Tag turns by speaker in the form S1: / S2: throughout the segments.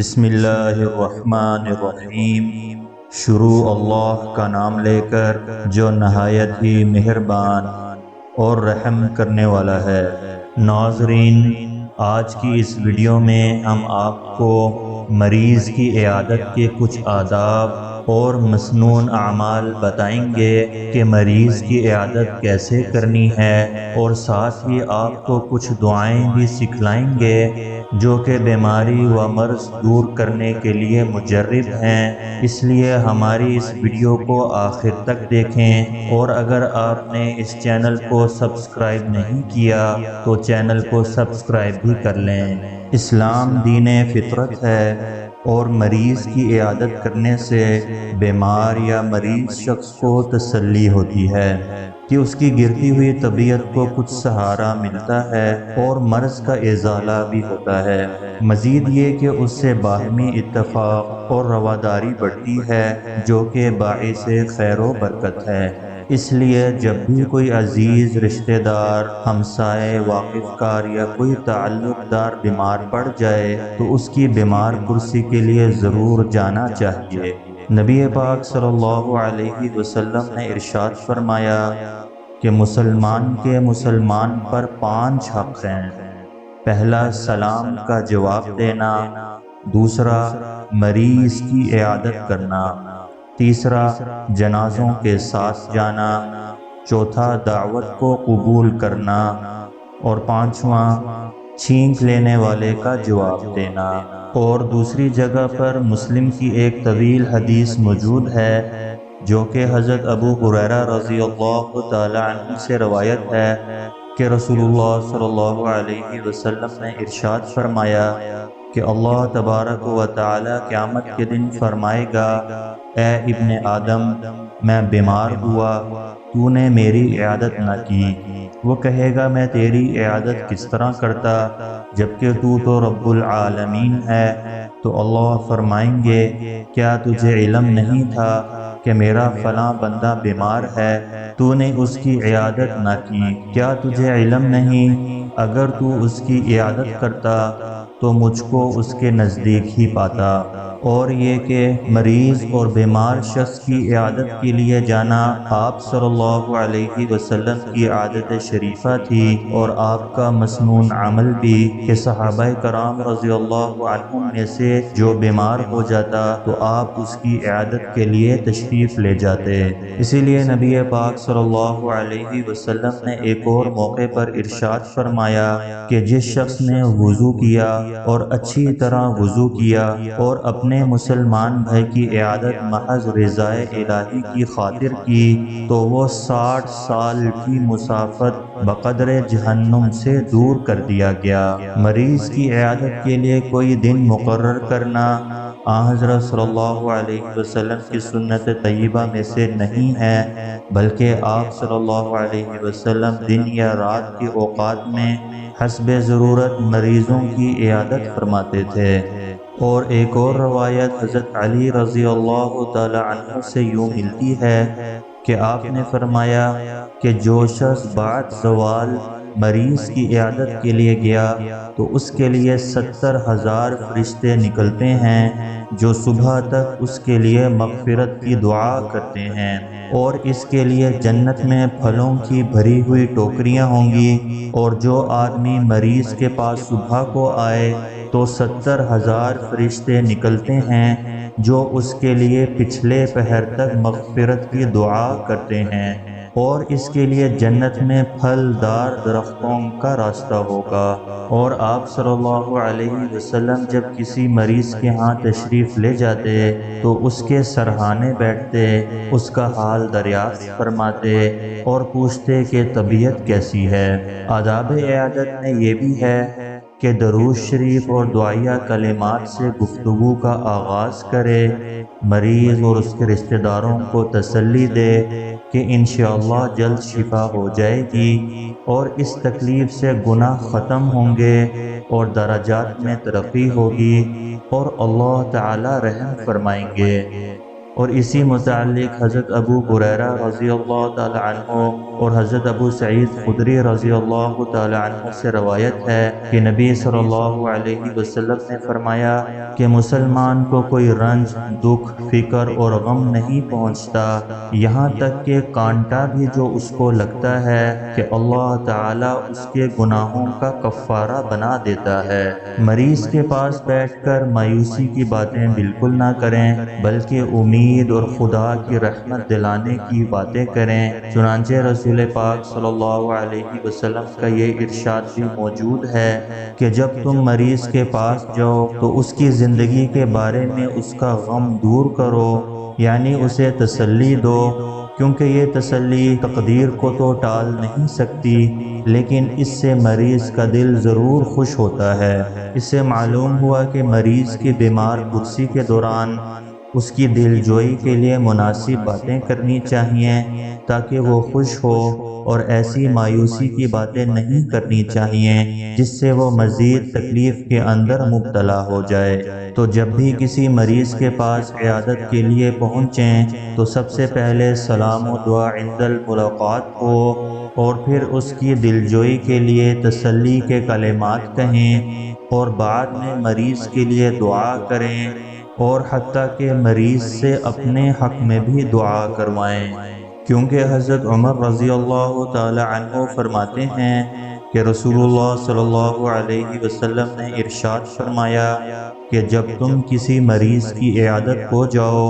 S1: بسم اللہ الرحمن الرحیم۔ شروع اللہ کا نام لے کر جو نہایت ہی مہربان اور رحم کرنے والا ہے۔ ناظرین، آج کی اس ویڈیو میں ہم آپ کو مریض کی عیادت کے کچھ آداب اور مسنون اعمال بتائیں گے کہ مریض کی عیادت کیسے کرنی ہے، اور ساتھ ہی آپ کو کچھ دعائیں بھی سکھلائیں گے جو کہ بیماری و مرض دور کرنے کے لیے مجرب ہیں۔ اس لیے ہماری اس ویڈیو کو آخر تک دیکھیں، اور اگر آپ نے اس چینل کو سبسکرائب نہیں کیا تو چینل کو سبسکرائب بھی کر لیں۔ اسلام دین فطرت ہے، اور مریض کی عیادت کرنے سے بیمار یا مریض شخص کو تسلی ہوتی ہے کہ اس کی گرتی ہوئی طبیعت کو کچھ سہارا ملتا ہے، اور مرض کا ازالہ بھی ہوتا ہے۔ مزید یہ کہ اس سے باہمی اتفاق اور رواداری بڑھتی ہے، جو کہ باعث خیر و برکت ہے۔ اس لیے جب بھی کوئی عزیز رشتہ دار، ہمسائے، واقف کار یا کوئی تعلق دار بیمار پڑ جائے تو اس کی بیمار پرسی کے لیے ضرور جانا چاہیے۔ نبی پاک صلی اللہ علیہ وسلم نے ارشاد فرمایا کہ مسلمان کے مسلمان پر 5 حق ہیں۔ پہلا، سلام کا جواب دینا۔ دوسرا، مریض کی عیادت کرنا۔ تیسرا، جنازوں کے ساتھ جانا۔ چوتھا، دعوت کو قبول کرنا۔ اور پانچواں، چھینک لینے والے کا جواب دینا۔ اور دوسری جگہ پر مسلم کی ایک طویل حدیث موجود ہے جو کہ حضرت ابو ہریرہ رضی اللہ تعالی عنہ سے روایت ہے کہ رسول اللہ صلی اللہ علیہ وسلم نے ارشاد فرمایا کہ اللہ تبارک و تعالی قیامت کے دن فرمائے گا، اے ابن آدم، میں بیمار ہوا، تو نے میری عیادت نہ کی۔ وہ کہے گا، میں تیری عیادت کس طرح کرتا جبکہ تو رب العالمین ہے؟ تو اللہ فرمائیں گے، کیا تجھے علم نہیں تھا کہ میرا فلاں بندہ بیمار ہے، تو نے اس کی عیادت نہ کی؟ کیا تجھے علم نہیں، اگر تو اس کی عیادت کرتا تو مجھ کو اس کے نزدیک ہی پاتا؟ اور یہ کہ مریض اور بیمار شخص کی عیادت کے لیے جانا آپ صلی اللہ علیہ وسلم کی عادت شریفہ تھی، اور آپ کا مسنون عمل بھی کہ صحابہ کرام رضی اللہ عنہم میں سے جو بیمار ہو جاتا تو آپ اس کی عیادت کے لیے تشریف لے جاتے۔ اسی لیے نبی پاک صلی اللہ علیہ وسلم نے ایک اور موقع پر ارشاد فرمایا کہ جس شخص نے وضو کیا اور اچھی طرح وضو کیا اور اپنے مسلمان بھائی کی عیادت محض رضائے الہی کی خاطر کی تو وہ 60 سال کی مسافت بقدر جہنم سے دور کر دیا گیا۔ مریض کی عیادت کے لیے کوئی دن مقرر کرنا حضرت صلی اللہ علیہ وسلم کی سنت طیبہ میں سے نہیں ہے، بلکہ آپ صلی اللہ علیہ وسلم دن یا رات کے اوقات میں حسب ضرورت مریضوں کی عیادت فرماتے تھے۔ اور ایک اور روایت حضرت علی رضی اللہ تعالی عنہ سے یوں ملتی ہے کہ آپ نے فرمایا کہ جو شخص بعد زوال مریض کی عیادت کے لیے گیا تو اس کے لیے 70,000 فرشتے نکلتے ہیں جو صبح تک اس کے لیے مغفرت کی دعا کرتے ہیں، اور اس کے لیے جنت میں پھلوں کی بھری ہوئی ٹوکریاں ہوں گی، اور جو آدمی مریض کے پاس صبح کو آئے تو 70,000 فرشتے نکلتے ہیں جو اس کے لیے پچھلے پہر تک مغفرت کی دعا کرتے ہیں، اور اس کے لیے جنت میں پھل دار درختوں کا راستہ ہوگا۔ اور آپ صلی اللہ علیہ وسلم جب کسی مریض کے ہاں تشریف لے جاتے تو اس کے سرہانے بیٹھتے، اس کا حال دریافت فرماتے اور پوچھتے کہ طبیعت کیسی ہے۔ آداب عیادت میں یہ بھی ہے کہ درود شریف اور دعائیہ کلمات سے گفتگو کا آغاز کرے، مریض اور اس کے رشتہ داروں کو تسلی دے کہ انشاءاللہ جلد شفا ہو جائے گی، اور اس تکلیف سے گناہ ختم ہوں گے اور درجات میں ترقی ہوگی، اور اللہ تعالی رحم فرمائیں گے۔ اور اسی متعلق حضرت ابو ہریرہ رضی اللہ تعالی عنہ اور حضرت ابو سعید خدری رضی اللہ تعالی عنہ سے روایت ہے کہ نبی صلی اللہ علیہ وسلم نے فرمایا کہ مسلمان کو کوئی رنج، دکھ، فکر اور غم نہیں پہنچتا، یہاں تک کہ کانٹا بھی جو اس کو لگتا ہے کہ اللہ تعالیٰ اس کے گناہوں کا کفارہ بنا دیتا ہے۔ مریض کے پاس بیٹھ کر مایوسی کی باتیں بالکل نہ کریں، بلکہ امید اور خدا کی رحمت دلانے کی باتیں کریں۔ چنانچہ رسول پاک صلی اللہ علیہ وسلم کا یہ ارشاد بھی موجود ہے کہ جب تم مریض کے پاس جاؤ تو اس کی زندگی کے بارے میں اس کا غم دور کرو، یعنی اسے تسلی دو، کیونکہ یہ تسلی تقدیر کو تو ٹال نہیں سکتی، لیکن اس سے مریض کا دل ضرور خوش ہوتا ہے۔ اس سے معلوم ہوا کہ مریض کی بیمار پرسی کے دوران اس کی دل جوئی کے لیے مناسب باتیں کرنی چاہیے تاکہ وہ خوش ہو، اور ایسی مایوسی کی باتیں نہیں کرنی چاہیے جس سے وہ مزید تکلیف کے اندر مبتلا ہو جائے۔ تو جب بھی کسی مریض کے پاس عیادت کے لیے پہنچیں تو سب سے پہلے سلام و دعا عند الملاقات ہو، اور پھر اس کی دلجوئی کے لیے تسلی کے کلمات کہیں، اور بعد میں مریض کے لیے دعا کریں، اور حتیٰ کہ مریض سے اپنے حق میں بھی دعا کروائیں، کیونکہ حضرت عمر رضی اللہ تعالی عنہ فرماتے ہیں کہ رسول اللہ صلی اللہ علیہ وسلم نے ارشاد فرمایا کہ جب تم کسی مریض کی عیادت کو جاؤ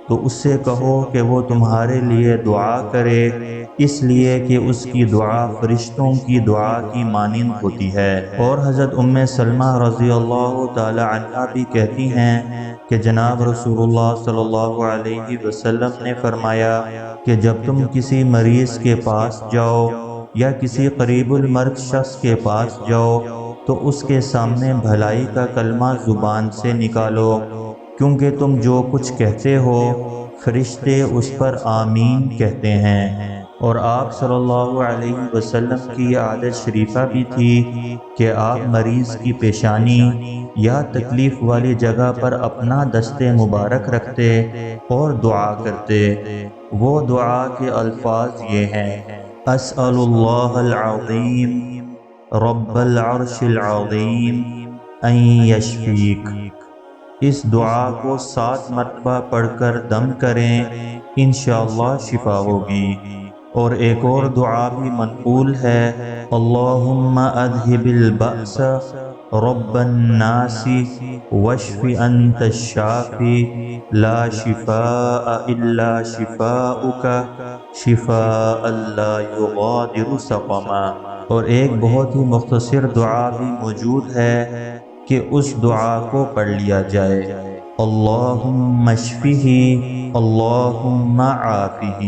S1: تو اس سے کہو کہ وہ تمہارے لیے دعا کرے، اس لیے کہ اس کی دعا فرشتوں کی دعا کی مانند ہوتی ہے۔ اور حضرت ام سلمہ رضی اللہ تعالی عنہا بھی کہتی ہیں کہ جناب رسول اللہ صلی اللہ علیہ وسلم نے فرمایا کہ جب تم کسی مریض کے پاس جاؤ یا کسی قریب المرگ شخص کے پاس جاؤ تو اس کے سامنے بھلائی کا کلمہ زبان سے نکالو، کیونکہ تم جو کچھ کہتے ہو فرشتے اس پر آمین کہتے ہیں۔ اور آپ صلی اللہ علیہ وسلم کی عادت شریفہ بھی تھی کہ آپ مریض کی پیشانی یا تکلیف والی جگہ پر اپنا دست مبارک رکھتے اور دعا کرتے۔ وہ دعا کے الفاظ یہ ہیں: اسأل اللہ العظیم رب العرش العظیم ان یشفیک۔ اس دعا کو 7 مرتبہ پڑھ کر دم کریں، انشاءاللہ شفا ہوگی۔ اور ایک اور دعا بھی منقول ہے: اللہم اذہب البأس رب الناس واشف انت الشافی لا شفاء الا شفاؤک شفاء لا یغادر سقما۔ اور ایک بہت ہی مختصر دعا بھی موجود ہے کہ اس دعا کو پڑھ لیا جائے: اللہم اشفہ اللہم عافہ۔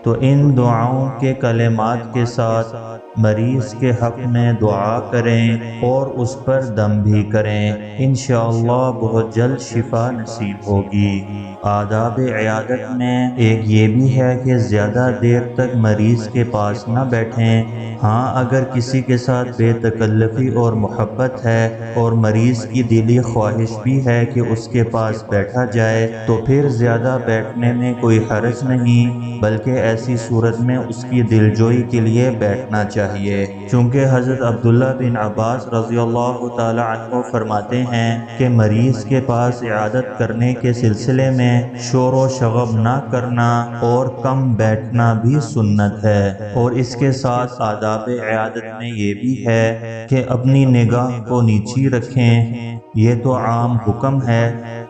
S1: تو ان دعاؤں کے کلمات کے ساتھ مریض کے حق میں دعا کریں اور اس پر دم بھی کریں، انشاءاللہ بہت جلد شفا نصیب ہوگی۔ آداب عیادت میں ایک یہ بھی ہے کہ زیادہ دیر تک مریض کے پاس نہ بیٹھیں۔ ہاں، اگر کسی کے ساتھ بے تکلفی اور محبت ہے اور مریض کی دلی خواہش بھی ہے کہ اس کے پاس بیٹھا جائے تو پھر زیادہ بیٹھنے میں کوئی حرج نہیں، بلکہ ایسی صورت میں اس کی دلجوئی کے لیے بیٹھنا چاہیے، چونکہ حضرت عبداللہ بن عباس رضی اللہ تعالی عنہ فرماتے ہیں کہ مریض کے پاس عیادت کرنے کے سلسلے میں شور و شغب نہ کرنا اور کم بیٹھنا بھی سنت ہے۔ اور اس کے ساتھ آداب عیادت میں یہ بھی ہے کہ اپنی نگاہ کو نیچی رکھیں، یہ تو عام حکم ہے،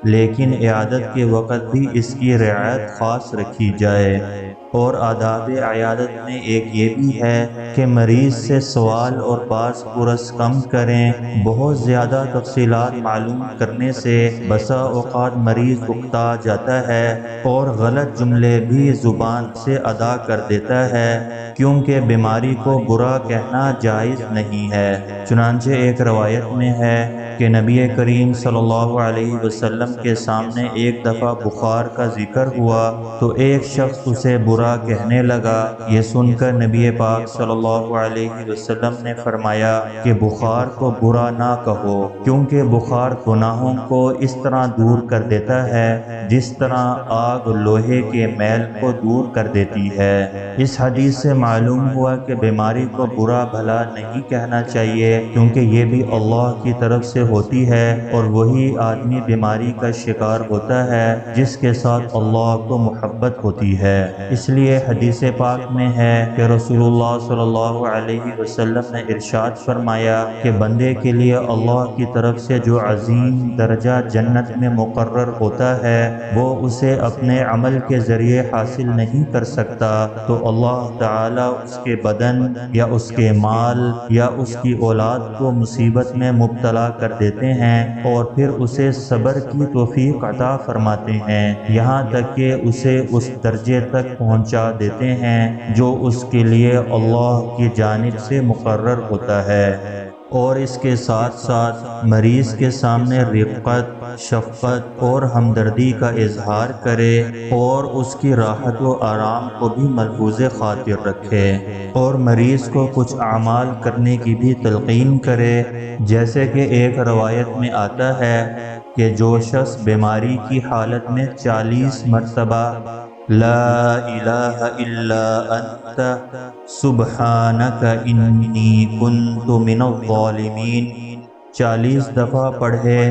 S1: لیکن عیادت کے وقت بھی اس کی رعایت خاص رکھی جائے۔ اور آداب عیادت میں ایک یہ بھی ہے کہ مریض سے سوال اور باز پرس کم کریں۔ بہت زیادہ تفصیلات معلوم کرنے سے بسا اوقات مریض اکتا جاتا ہے اور غلط جملے بھی زبان سے ادا کر دیتا ہے کیونکہ بیماری کو برا کہنا جائز نہیں ہے۔ چنانچہ ایک روایت میں ہے کہ نبی کریم صلی اللہ علیہ وسلم کے سامنے ایک دفعہ بخار کا ذکر ہوا تو ایک شخص اسے برا کہنے لگا۔ یہ سن کر نبی پاک صلی اللہ علیہ وسلم نے فرمایا کہ بخار کو برا نہ کہو، کیونکہ بخار گناہوں کو اس طرح دور کر دیتا ہے جس طرح آگ لوہے کے میل کو دور کر دیتی ہے۔ اس حدیث سے معلوم ہوا کہ بیماری کو برا بھلا نہیں کہنا چاہیے، کیونکہ یہ بھی اللہ کی طرف سے ہوتی ہے اور وہی آدمی بیماری کا شکار ہوتا ہے جس کے ساتھ اللہ کو محبت ہوتی ہے۔ اس لیے حدیث پاک میں ہے کہ رسول اللہ صلی اللہ علیہ وسلم نے ارشاد فرمایا کہ بندے کے لیے اللہ کی طرف سے جو عظیم درجہ جنت میں مقرر ہوتا ہے وہ اسے اپنے عمل کے ذریعے حاصل نہیں کر سکتا، تو اللہ تعالیٰ اس کے بدن یا اس کے مال یا اس کی اولاد کو مصیبت میں مبتلا کر دیتے ہیں اور پھر اسے صبر کی توفیق عطا فرماتے ہیں، یہاں تک کہ اسے اس درجے تک پہنچا دیتے ہیں جو اس کے لیے اللہ کی جانب سے مقرر ہوتا ہے، اور اس کے ساتھ ساتھ مریض کے سامنے رفقت، شفقت اور ہمدردی کا اظہار کرے اور اس کی راحت و آرام کو بھی ملحوظ خاطر رکھے، اور مریض کو کچھ اعمال کرنے کی بھی تلقین کرے، جیسے کہ ایک روایت میں آتا ہے کہ جو شخص بیماری کی حالت میں 40 مرتبہ لا الہ الا انت سبحانک انی کنت من الظالمین 40 دفعہ پڑھے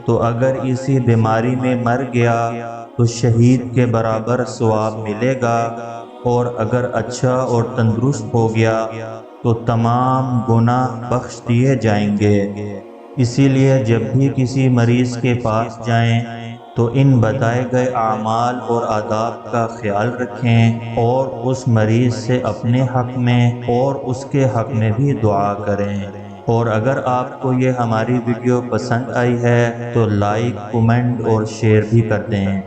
S1: تو اگر اسی بیماری میں مر گیا تو شہید کے برابر ثواب ملے گا، اور اگر اچھا اور تندرست ہو گیا تو تمام گناہ بخش دیے جائیں گے۔ اسی لیے جب بھی کسی مریض کے پاس جائیں تو ان بتائے گئے اعمال اور آداب کا خیال رکھیں اور اس مریض سے اپنے حق میں اور اس کے حق میں بھی دعا کریں۔ اور اگر آپ کو یہ ہماری ویڈیو پسند آئی ہے تو لائک، کمنٹ اور شیئر بھی کر دیں۔